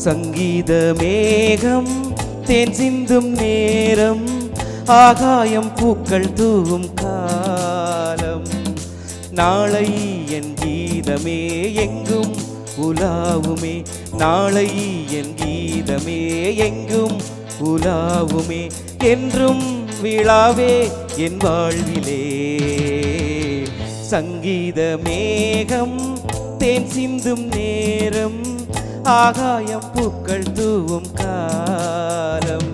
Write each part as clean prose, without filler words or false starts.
சங்கீத மேகம் தேன் சிந்தும் நேரம், ஆகாயம் பூக்கள் தூவும் காலம். நாளை என் கீதமே எங்கும் உலாவுமே, நாளை என் கீதமே எங்கும் உலாவுமே, என்றும் விழாவே என் வாழ்விலே. சங்கீத மேகம் தேன் சிந்தும் நேரம், ஆகாயம் பூக்கள் தூவும் காலம்.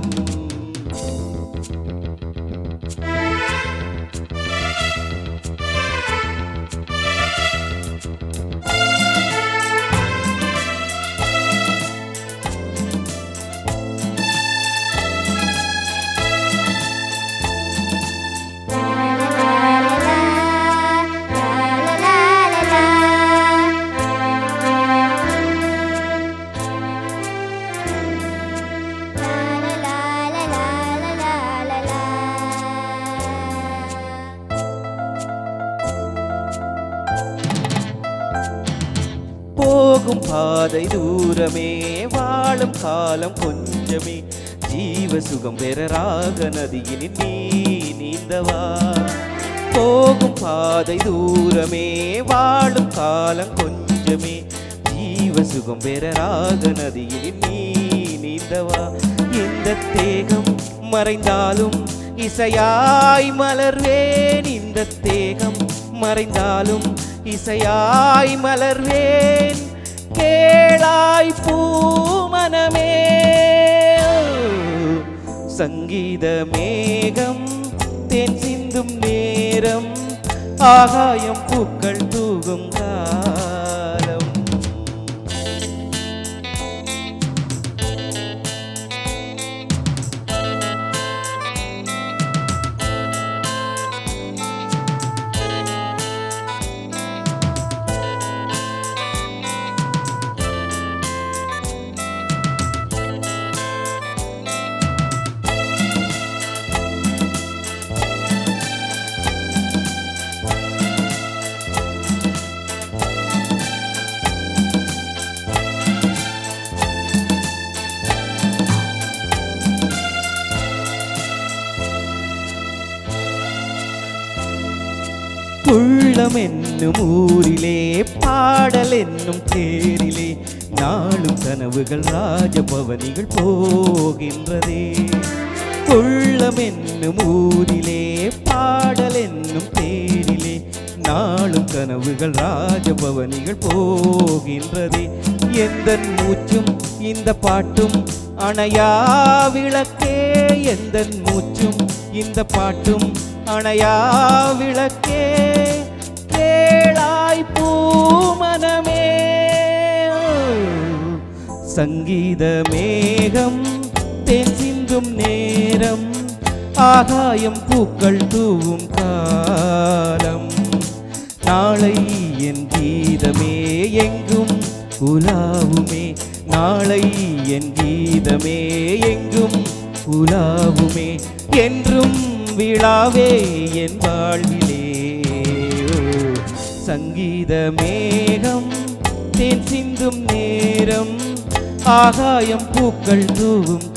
போகும் பாதை தூரமே, வாழும் காலம் கொஞ்சமே, ஜீவ சுகம் பெற ராக நதியினில் நீ நீந்தவா. போகும் பாதை தூரமே, வாழும் காலம் கொஞ்சமே, ஜீவ சுகம் பெற ராக நதியினில் நீ நீந்தவா. இந்த தேகம் மறைந்தாலும் இசையாய் மலர்வேன், இந்த தேகம் மறைந்தாலும் இசையாய் மலர்வேன், கேளாய் பூமனமே. சங்கீத மேகம் தேன் சிந்தும் நேரம், ஆகாயம் பூக்கள் தூவும் காலம். உள்ளம் என்னும் ஊரிலே, பாடல் என்னும் தேரிலே, நாளும் கனவுகள் ராஜபவனிகள் போகின்றதே. உள்ளம் என்னும் ஊரிலே, பாடல் என்னும் தேரிலே, நாளும் கனவுகள் ராஜபவனிகள் போகின்றதே. எந்தன் மூச்சும் இந்த பாட்டும் அணையா விளக்கே, எந்தன் மூச்சும் இந்த பாட்டும் அணையா விளக்கே, கேளாய் பூமனமே. சங்கீத மேகம் தேன் சிந்தும் நேரம், ஆகாயம் பூக்கள் தூவும் காலம். நாளை என் கீதமே எங்கும் உலாவுமே, நாளை என் கீதமே எங்கும் உலாவுமே, என்றும் விழாவே என் வாழ்விலே. சங்கீத மேகம் தேன் சிந்தும் நேரம், ஆகாயம் பூக்கள் தூவும்